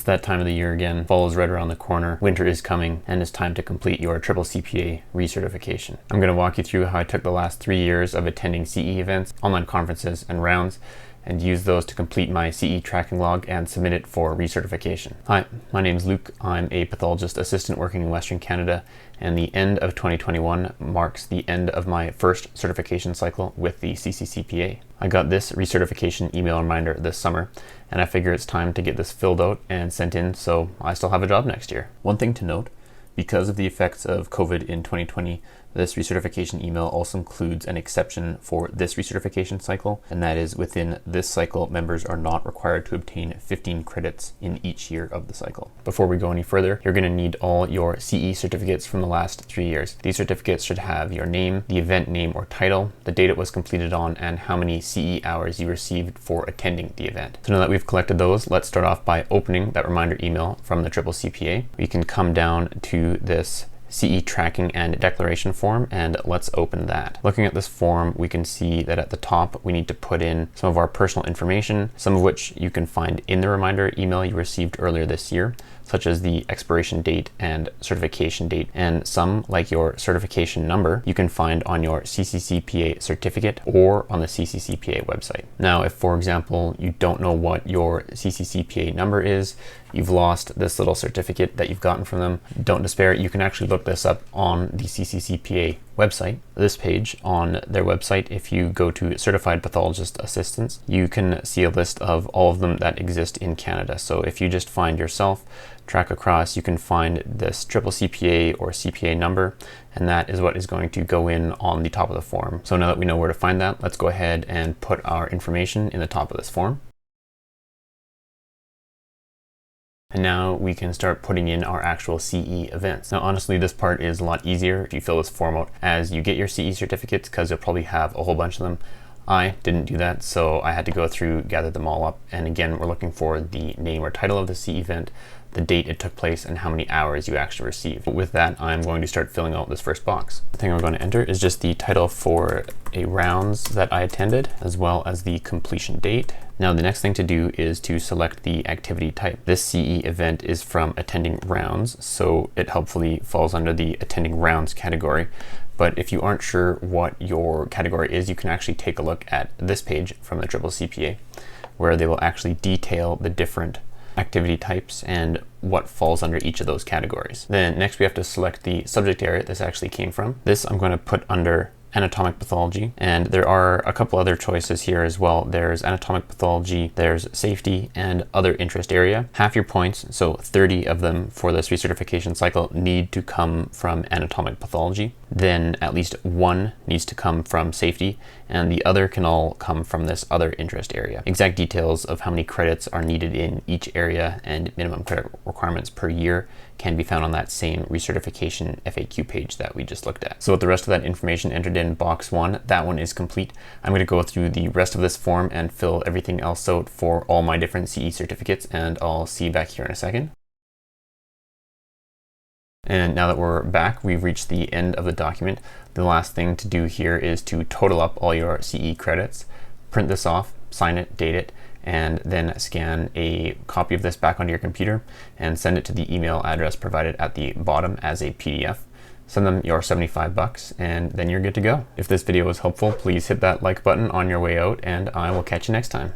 that time of the year again. Fall is right around the corner, winter is coming, and it's time to complete your CCCPA recertification. I'm going to walk you through how I took the last 3 years of attending CE events, online conferences, and rounds, and use those to complete my CE tracking log and submit it for recertification. Hi, my name is Luke. I'm a pathologist assistant working in Western Canada, and the end of 2021 marks the end of my first certification cycle with the CCCPA. I got this recertification email reminder this summer, and I figure it's time to get this filled out and sent in so I still have a job next year. One thing to note, because of the effects of COVID in 2020, this recertification email also includes an exception for this recertification cycle, and that is within this cycle, members are not required to obtain 15 credits in each year of the cycle. Before we go any further, you're going to need all your CE certificates from the last 3 years. These certificates should have your name, the event name or title, the date it was completed on, and how many CE hours you received for attending the event. So now that we've collected those, let's start off by opening that reminder email from the CCCPA. We can come down to this CE tracking and declaration form, and let's open that. Looking at this form, we can see that at the top we need to put in some of our personal information, some of which you can find in the reminder email you received earlier this year, such as the expiration date and certification date, and some, like your certification number, you can find on your CCCPA certificate or on the CCCPA website. Now, if for example you don't know what your CCCPA number is, you've lost this little certificate that you've gotten from them, don't despair. You can actually look this up on the CCCPA website. This page on their website, if you go to Certified Pathologist Assistants, you can see a list of all of them that exist in Canada. So if you just find yourself, track across, you can find this CCCPA or CPA number, and that is what is going to go in on the top of the form. So now that we know where to find that, let's go ahead and put our information in the top of this form. And now we can start putting in our actual CE events. Now, honestly, this part is a lot easier if you fill this form out as you get your CE certificates, because you'll probably have a whole bunch of them. I didn't do that, so I had to go through, gather them all up. And again, we're looking for the name or title of the CE event, the date it took place, and how many hours you actually received. With that, I'm going to start filling out this first box. The thing we're going to enter is just the title for a rounds that I attended, as well as the completion date. Now, the next thing to do is to select the activity type. This CE event is from attending rounds, so it helpfully falls under the attending rounds category. But if you aren't sure what your category is, you can actually take a look at this page from the CCCPA, where they will actually detail the different activity types and what falls under each of those categories. Then next we have to select the subject area this actually came from. This I'm going to put under anatomic pathology, and there are a couple other choices here as well. There's anatomic pathology, there's safety, and other interest area. Half your points, so 30 of them for this recertification cycle, need to come from anatomic pathology. Then at least one needs to come from safety, and the other can all come from this other interest area. Exact details of how many credits are needed in each area and minimum credit requirements per year can be found on that same recertification FAQ page that we just looked at. So with the rest of that information entered in box 1, that one is complete. I'm going to go through the rest of this form and fill everything else out for all my different CE certificates, and I'll see you back here in a second. And now that we're back, we've reached the end of the document. The last thing to do here is to total up all your CE credits, print this off, sign it, date it, and then scan a copy of this back onto your computer and send it to the email address provided at the bottom as a PDF. Send them your $75 and then you're good to go. If this video was helpful, please hit that like button on your way out, and I will catch you next time.